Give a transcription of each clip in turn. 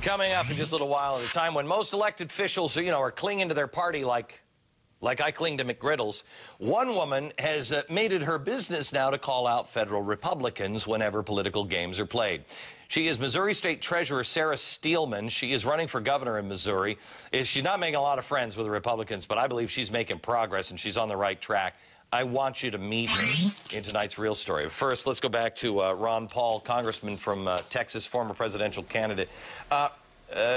Coming up in just a little while, at a time when most elected officials, are clinging to their party like I cling to McGriddles, one woman has made it her business now to call out federal Republicans whenever political games are played. She is Missouri State Treasurer Sarah Steelman. She is running for governor in Missouri. She's not making a lot of friends with the Republicans, but I believe she's making progress and she's on the right track. I want you to meet her in tonight's Real Story. First, let's go back to Ron Paul, congressman from Texas, former presidential candidate.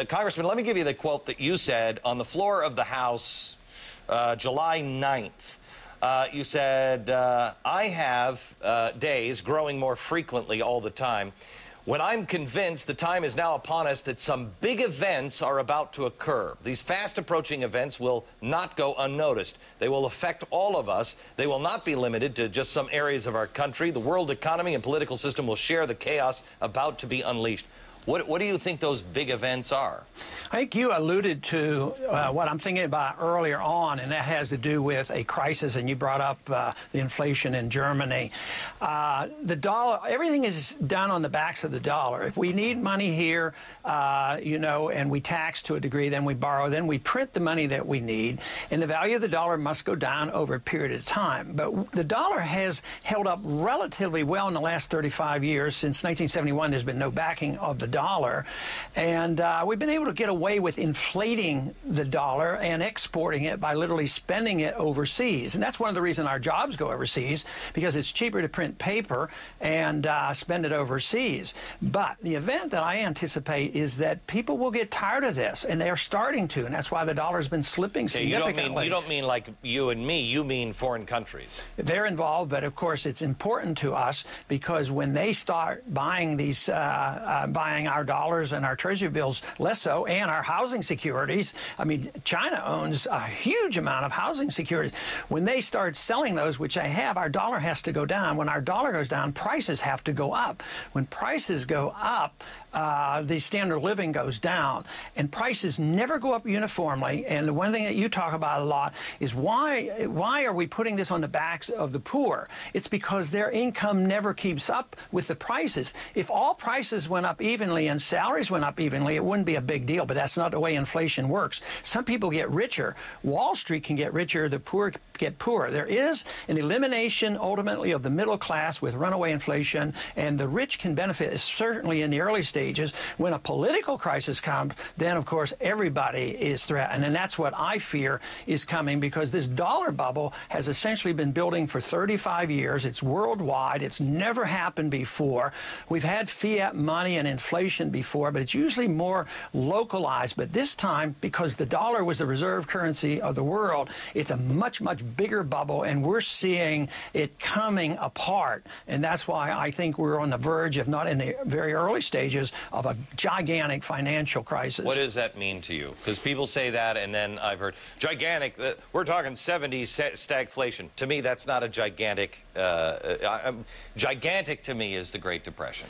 Congressman, let me give you the quote that you said on the floor of the House July 9th. You said, I have days growing more frequently all the time when I'm convinced the time is now upon us that some big events are about to occur. These fast-approaching events will not go unnoticed. They will affect all of us. They will not be limited to just some areas of our country. The world economy and political system will share the chaos about to be unleashed. What do you think those big events are? I think you alluded to what I'm thinking about earlier on, and that has to do with a crisis, and you brought up the inflation in Germany. The dollar, everything is done on the backs of the dollar. If we need money here, and we tax to a degree, then we borrow, then we print the money that we need, and the value of the dollar must go down over a period of time. But the dollar has held up relatively well in the last 35 years. Since 1971, there's been no backing of the dollar, and we've been able to get away with inflating the dollar and exporting it by literally spending it overseas. And that's one of the reasons our jobs go overseas, because it's cheaper to print paper and spend it overseas. But the event that I anticipate is that people will get tired of this, and they are starting to, and that's why the dollar's been slipping significantly. You don't mean like you and me, you mean foreign countries. They're involved, but of course it's important to us, because when they start buying these, buying our dollars and our treasury bills less so, and our housing securities. I mean, China owns a huge amount of housing securities. When they start selling those, which they have, our dollar has to go down. When our dollar goes down, prices have to go up. When prices go up, the standard of living goes down, and prices never go up uniformly. And the one thing that you talk about a lot is why are we putting this on the backs of the poor? It's because their income never keeps up with the prices. If all prices went up evenly and salaries went up evenly, it wouldn't be a big deal, but that's not the way inflation works. Some people get richer. Wall Street can get richer, the poor get poorer. There is an elimination ultimately of the middle class with runaway inflation, and the rich can benefit, certainly in the early stages. When a political crisis comes, then of course everybody is threatened, and that's what I fear is coming, because this dollar bubble has essentially been building for 35 years. It's worldwide. It's never happened before. We've had fiat money and inflation before, but it's usually more localized. But this time, because the dollar was the reserve currency of the world, it's a much, much bigger bubble, and we're seeing it coming apart. And that's why I think we're on the verge, if not in the very early stages, of a gigantic financial crisis. What does that mean to you? Because people say that, and then I've heard gigantic. We're talking 70s stagflation. To me, that's not a gigantic. Gigantic to me is the Great Depression.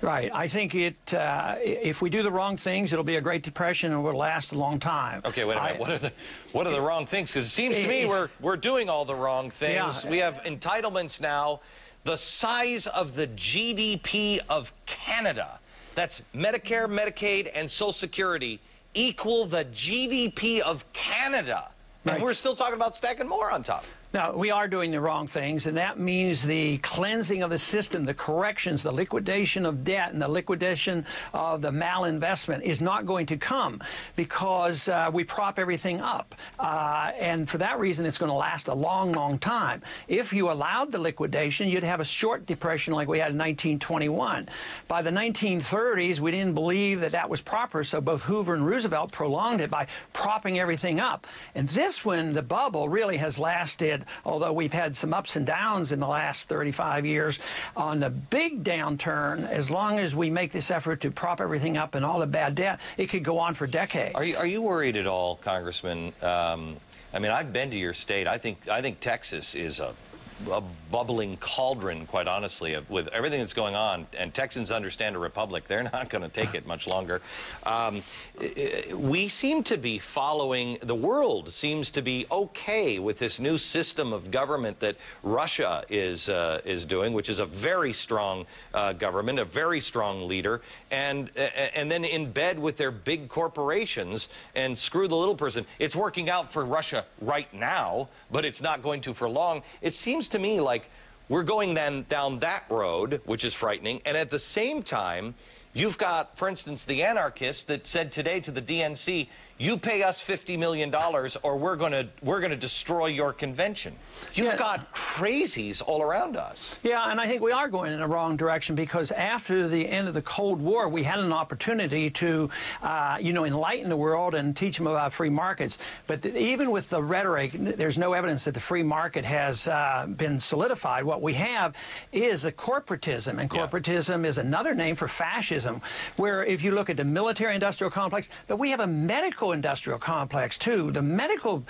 Right. I think if we do the wrong things, it'll be a Great Depression and will last a long time. Okay, wait a minute. What are the wrong things? Because it seems to me we're doing all the wrong things. Yeah. We have entitlements now the size of the GDP of Canada. That's Medicare, Medicaid, and Social Security equal the GDP of Canada. Right. And we're still talking about stacking more on top. Now, we are doing the wrong things, and that means the cleansing of the system, the corrections, the liquidation of debt, and the liquidation of the malinvestment is not going to come, because we prop everything up. And for that reason, it's going to last a long, long time. If you allowed the liquidation, you'd have a short depression like we had in 1921. By the 1930s, we didn't believe that that was proper, so both Hoover and Roosevelt prolonged it by propping everything up. And this one, the bubble, really has lasted, although we've had some ups and downs in the last 35 years. On the big downturn, as long as we make this effort to prop everything up and all the bad debt, it could go on for decades. Are you worried at all, Congressman? I mean, I've been to your state. I think Texas is a a bubbling cauldron, quite honestly, with everything that's going on. And Texans understand a republic. They're not going to take it much longer. We seem to be following, the world seems to be okay with this new system of government that Russia is doing, which is a very strong government, a very strong leader, and then in bed with their big corporations and screw the little person. It's working out for Russia right now, but it's not going to for long. It seems to me like we're going then down that road, which is frightening, and at the same time, you've got, for instance, the anarchists that said today to the DNC, you pay us $50 million or we're going to destroy your convention. You've got crazies all around us. Yeah, and I think we are going in the wrong direction, because after the end of the Cold War, we had an opportunity to, enlighten the world and teach them about free markets. But even with the rhetoric, there's no evidence that the free market has been solidified. What we have is a corporatism, and corporatism is another name for fascism, where if you look at the military-industrial complex, but we have a medical industrial complex too. The medical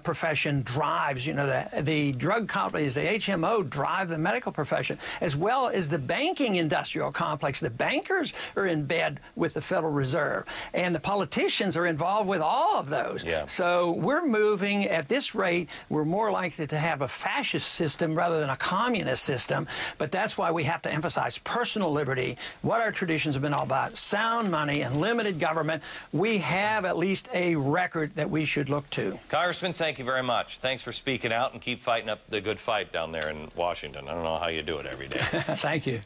profession drives, the drug companies, the HMO drive the medical profession, as well as the banking industrial complex. The bankers are in bed with the Federal Reserve, and the politicians are involved with all of those. Yeah. So we're moving at this rate. We're more likely to have a fascist system rather than a communist system. But that's why we have to emphasize personal liberty, what our traditions have been all about, sound money and limited government. We have at least a record that we should look to. Congressman, thank you very much. Thanks for speaking out, and keep fighting up the good fight down there in Washington. I don't know how you do it every day. Thank you.